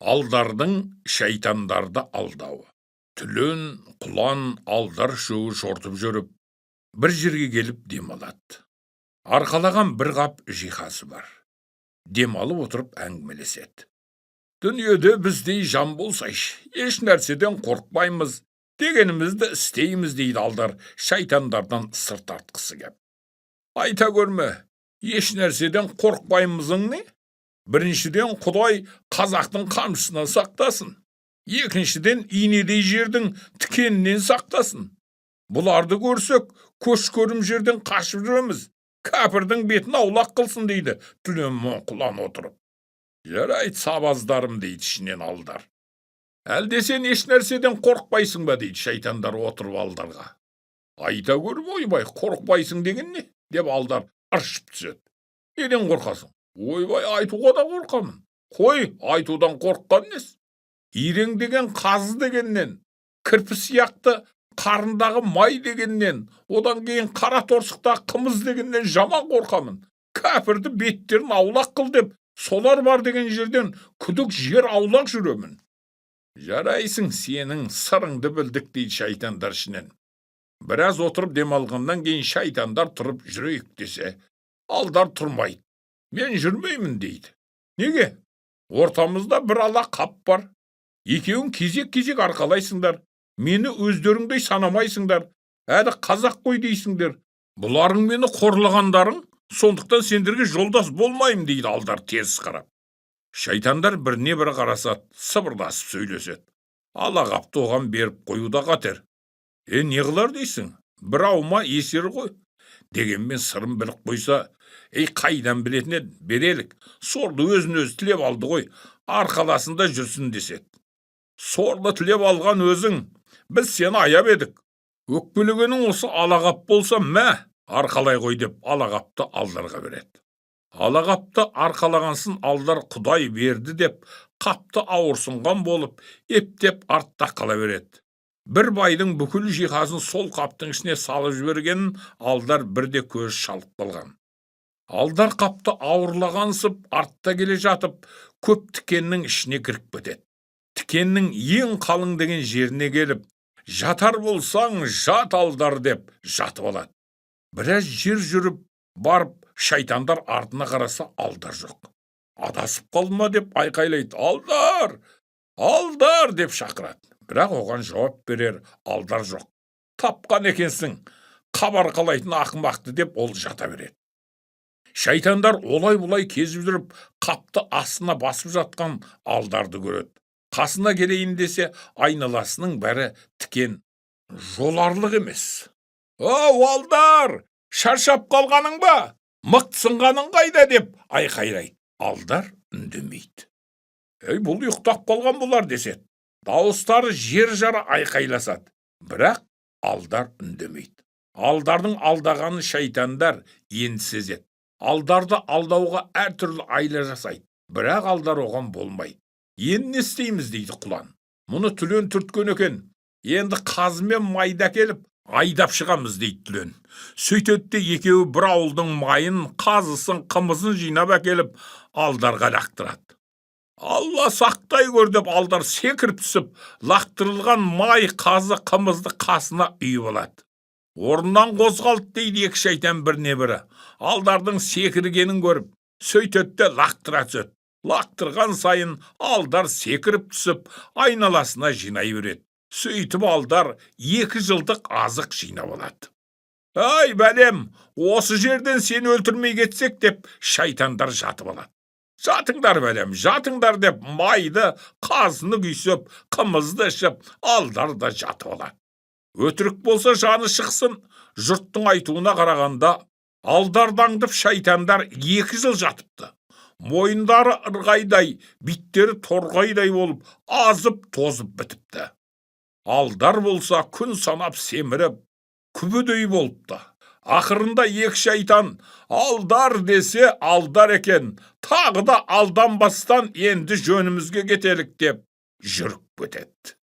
Алдардың шайтандарды алдауы. Түлен, құлан, алдар шөгі шортып жүріп, бір жерге келіп демалады. Арқалаған бір қап жиһазы бар. Демалып отырып әңгімелеседі. Дүниеде біздей жан болсайшы, еш нәрседен қорқпаймыз, дегенімізді істейміз дейді алдар шайтандардан сыр тартқысы кеп. Айта көрме, еш нәрседен қорқпаймызың не? Біріншіден, Құдай қазақтың қамшысына сақтасын. Екіншіден, инедей жердің тікенінен сақтасын. Бұларды көрсек, көш көрім жерден қашып жүреміз. Кәпірдің бетін аулақ қылсын дейді, түлен құлан отырып. Жарайды, сабаздарым дейді ішінен алдар. Әлде сен еш нәрседен қорқпайсың ба дейді шайтандар отырып алдарға. Айта көріп, ойбай, қорқпайсың деген не? Деп алдар ыршып түседі. Неден қорқасың? Ойбай, айтуға да қорқамын. Қой, айтудан қорыққан несі? Ирең деген қазы дегеннен, кірпі сияқты қарындағы май дегеннен, одан кейін қара торсықтағы қымыз дегеннен жаман қорқамын. Кәпірді беттерін аулақ қыл деп, солар бар деген жерден күдік жер аулақ жүремін. Жарайсың, сенің сырыңды білдік дейді шайтандар ішінен. Біраз отырып демалғаннан кейін шайтандар тұрып жүрейік десе, алдар тұрмайды. Мен жүрмеймін дейді. Неге? Ортамызда бір ала қап бар. Екеуің кезек-кезек арқалайсыңдар. Мені өздеріңдей санамайсыңдар. Әді қазақ қой дейсіңдер. Бұларың мені қорлағандарың, сондықтан сендерге жолдас болмайым дейді алдар теріс қарап. Шайтандар біріне бірі қарасады, сыбырласып сөйлеседі. Ала қапты оған беріп қою да қатер. Не қылар дейсің? Бір аума есер ғой. Дегенмен сырым біліп қойса, қайдан білетіне берелік. Сорлы өзін өзі тілеп алды ғой, арқаласында жүрсін деседі. Сорлы тілеп алған өзің, біз сені аяп едік. Өкпелегенің осы алағап болса, мә, арқалай ғой деп алағапты алдарға береді. Алағапты арқалағансын алдар Құдай берді деп, қапты ауырсынған болып, ептеп артта қала береді. Бір байдың бүкіл жиһазын сол қаптың ішіне салып жібергенін алдар бірде көз шалып қалған. Алдар қапты ауырлағансып, артта келе жатып, көп тікеннің ішіне кіріп кетеді. Тікеннің ең қалың деген жеріне келіп, жатар болсаң жат алдар деп жатып алады. Біраз жер жүріп, барып, шайтандар артына қараса алдар жоқ. Адасып қалды ма деп айқайлайды. Алдар! Алдар! Деп шақырады. Бірақ оған жауап берер алдар жоқ. Тапқан екенсің, қабар қалайтын ақымақты деп ол жата береді. Шайтандар олай-бұлай кезіп жүріп, қапты астына басып жатқан алдарды көреді. Қасына келейін десе, айналасының бәрі тікен, жоларлық емес. Ау, алдар! Шаршап қалғаның ба? Мықтысынғаның қайда деп айқайлайды. Алдар үндемейді. Бұл ұйықтап қалған болар деседі. Дауыстары жер жара айқайласады. Бірақ алдар үндемейді. Алдардың алдағаны шайтандар енді сезеді. Алдарды алдауға әртүрлі айла жасайды. Бірақ алдар оған болмайды. Енді не істейміз дейді құлан. Мұны түлен түрткен екен. Енді қазымен майда келіп, айдап шығамыз дейді түлен. Сөйтетте екеуі бір ауылдың майын, қазысын, қымызын жинап әкеліп, алдарға лақтырады. Алла сақтай көр деп алдар секіріп түсіп, лақтырылған май, қазы, қымызды қасына үйіп алады. Орнынан қозғалды дейді екі шайтан біріне бірі. Алдардың секіргенін көріп, сөйтетте лақтыра түседі. Лақтырған сайын алдар секіріп түсіп, айналасына жинай береді. Сөйтіп алдар 2 жылдық азық жинап алады. Ай бәлем, осы жерден сені өлтірмей кетсек деп шайтандар жатып алады. Жатыңдар бәлем, жатыңдар деп майды, қазыны күйсіп, қымызды ішіп, алдар да жатып алады. Өтірік болса жаны шықсын, жұрттың айтуына қарағанда, алдардаңдып шайтандар 2 жыл жатыпты. Мойындары ырғайдай, биттері торғайдай болып, азып, тозып бітіпті. Алдар болса күн санап семіріп, күбідей болыпты. Ақырында 2 шайтан алдар десе алдар екен, тағы да алданбастан енді жөнімізге кетелік деп жүріп кетеді.